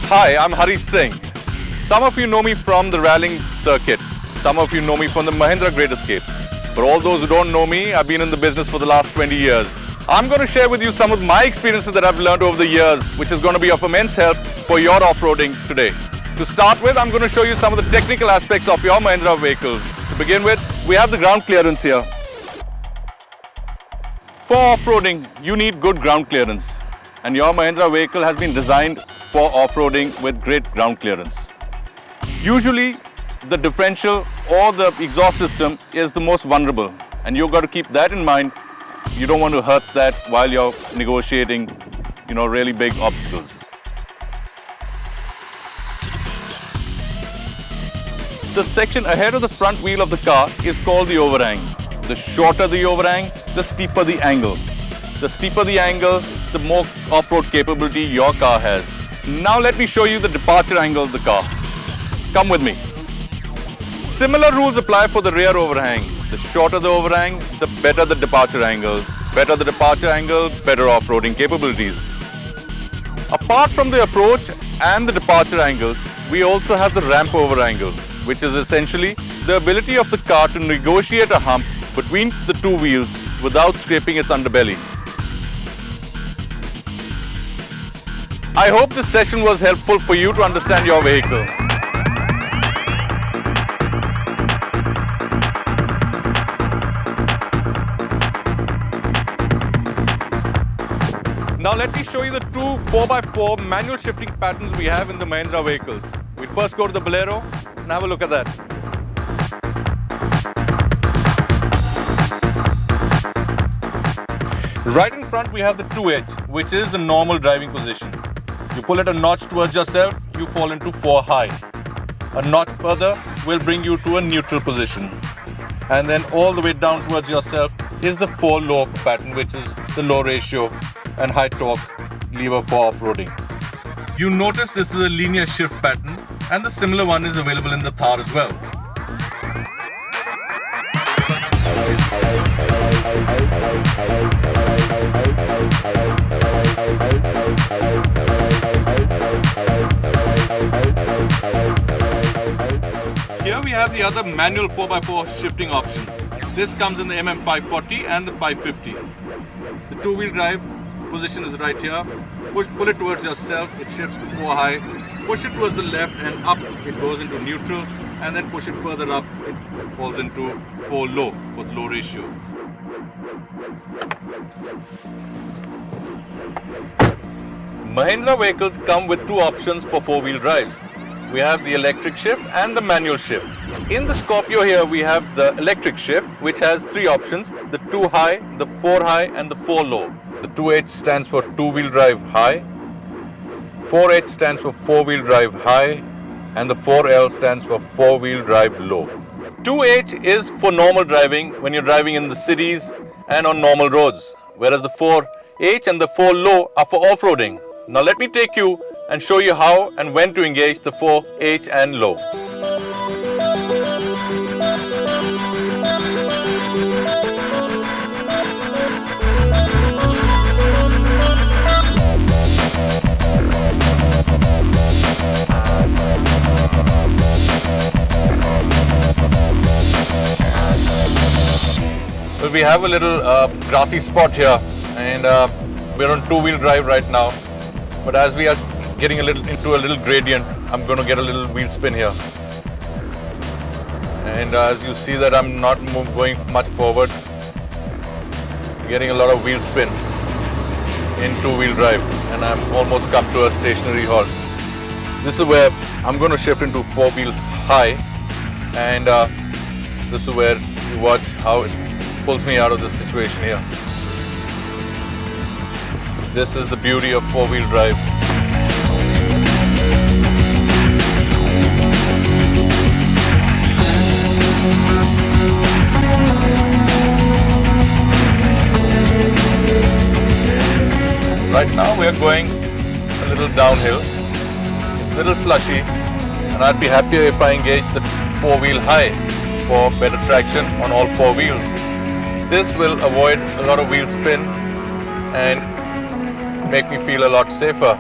Hi, I'm Hari Singh. Some of you know me from the rallying circuit. Some of you know me from the Mahindra Great Escape. For all those who don't know me, I've been in the business for the last 20 years. I'm going to share with you some of my experiences that I've learned over the years, which is going to be of immense help for your off-roading today. To start with, I'm going to show you some of the technical aspects of your Mahindra vehicle. To begin with, we have the ground clearance here. For off-roading, you need good ground clearance. And your Mahindra vehicle has been designed for off-roading with great ground clearance. Usually, the differential or the exhaust system is the most vulnerable, and you've got to keep that in mind. You don't want to hurt that while you're negotiating, really big obstacles. The section ahead of the front wheel of the car is called the overhang. The shorter the overhang, the steeper the angle. The steeper the angle, the more off-road capability your car has. Now let me show you the departure angle of the car. Come with me. Similar rules apply for the rear overhang. The shorter the overhang, the better the departure angle. Better the departure angle, better off-roading capabilities. Apart from the approach and the departure angles, we also have the ramp over angle, which is essentially the ability of the car to negotiate a hump between the two wheels without scraping its underbelly. I hope this session was helpful for you to understand your vehicle. Now let me show you the two 4x4 manual shifting patterns we have in the Mahindra vehicles. We first go to the Bolero and have a look at that. Right in front we have the 2H, which is the normal driving position. You pull it a notch towards yourself, you fall into 4 high. A notch further will bring you to a neutral position. And then all the way down towards yourself is the 4 low pattern, which is the low ratio and high torque lever for off-roading. You notice this is a linear shift pattern, and the similar one is available in the Thar as well. Here we have the other manual 4x4 shifting option. This comes in the MM540 and the 550. The two-wheel drive position is right here. Pull it towards yourself, it shifts to 4 high. Push it towards the left and up, it goes into neutral. And then push it further up, it falls into 4 low for the low ratio. Mahindra vehicles come with 2 options for 4-wheel drives. We have the electric shift and the manual shift. In the Scorpio here we have the electric shift, which has 3 options: the 2 high, the 4 high and the 4 low. The 2H stands for 2-wheel drive high, 4H stands for 4-wheel drive high, and the 4L stands for 4-wheel drive low. 2H is for normal driving when you're driving in the cities and on normal roads, whereas the 4H and the 4 low are for off-roading. Now let me take you and show you how and when to engage the 4H and low. So we have a little grassy spot here, and we're on 2-wheel drive right now. But as we are getting into a little gradient, I'm going to get a little wheel spin here. And as you see that I'm not going much forward, getting a lot of wheel spin in 2-wheel drive, and I'm almost come to a stationary halt. This is where I'm going to shift into 4-wheel high, and this is where You watch how it pulls me out of this situation here. This is the beauty of four-wheel drive. Right now we are going a little downhill. It's a little slushy, and I'd be happier if I engaged the four-wheel high for better traction on all four wheels. This will avoid a lot of wheel spin and make me feel a lot safer.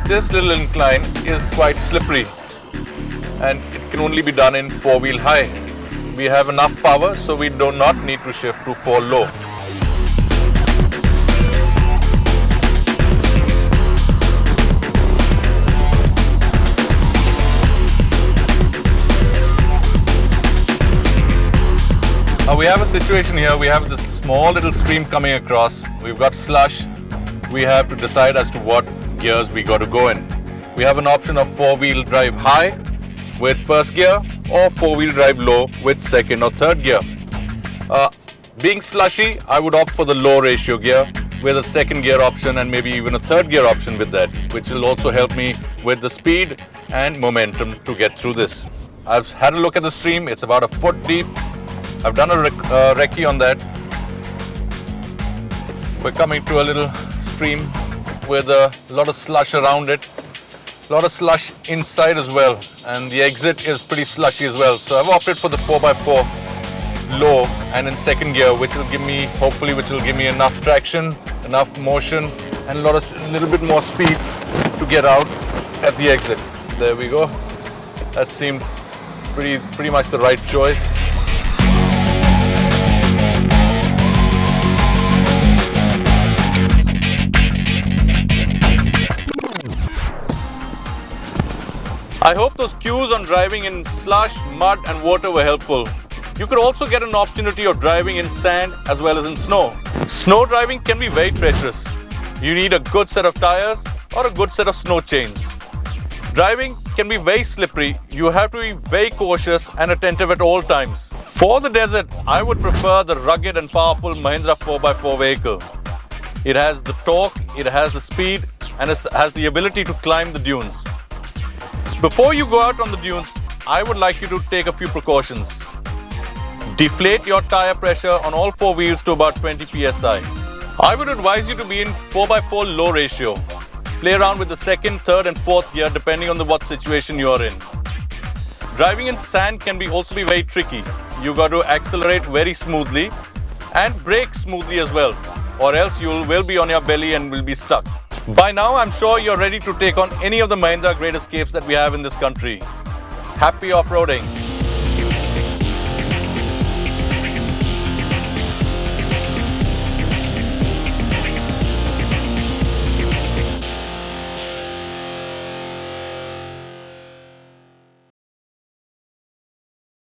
This little incline is quite slippery and it can only be done in four-wheel high. We have enough power, so we do not need to shift to four low. Now we have a situation here, we have this small little stream coming across. We've got slush. We have to decide as to what gears we got to go in. We have an option of four-wheel drive high with first gear or four-wheel drive low with second or third gear. Being slushy, I would opt for the low ratio gear with a second gear option and maybe even a third gear option with that, which will also help me with the speed and momentum to get through this. I've had a look at the stream. It's about a foot deep. I've done a recce on that. We're coming to a little stream with a lot of slush around it, a lot of slush inside as well, and the exit is pretty slushy as well. So I've opted for the 4x4 low and in second gear, which will give me, hopefully, enough traction, enough motion, and a little bit more speed to get out at the exit. There we go. That seemed pretty much the right choice. I hope those cues on driving in slush, mud and water were helpful. You could also get an opportunity of driving in sand as well as in snow. Snow driving can be very treacherous. You need a good set of tires or a good set of snow chains. Driving can be very slippery. You have to be very cautious and attentive at all times. For the desert, I would prefer the rugged and powerful Mahindra 4x4 vehicle. It has the torque, it has the speed, and it has the ability to climb the dunes. Before you go out on the dunes, I would like you to take a few precautions. Deflate your tire pressure on all four wheels to about 20 psi. I would advise you to be in 4x4 low ratio. Play around with the second, third and fourth gear depending on what situation you are in. Driving in sand can also be very tricky. You got to accelerate very smoothly and brake smoothly as well, or else you will be on your belly and will be stuck. By now, I'm sure you're ready to take on any of the Mahindra Great Escapes that we have in this country. Happy off-roading!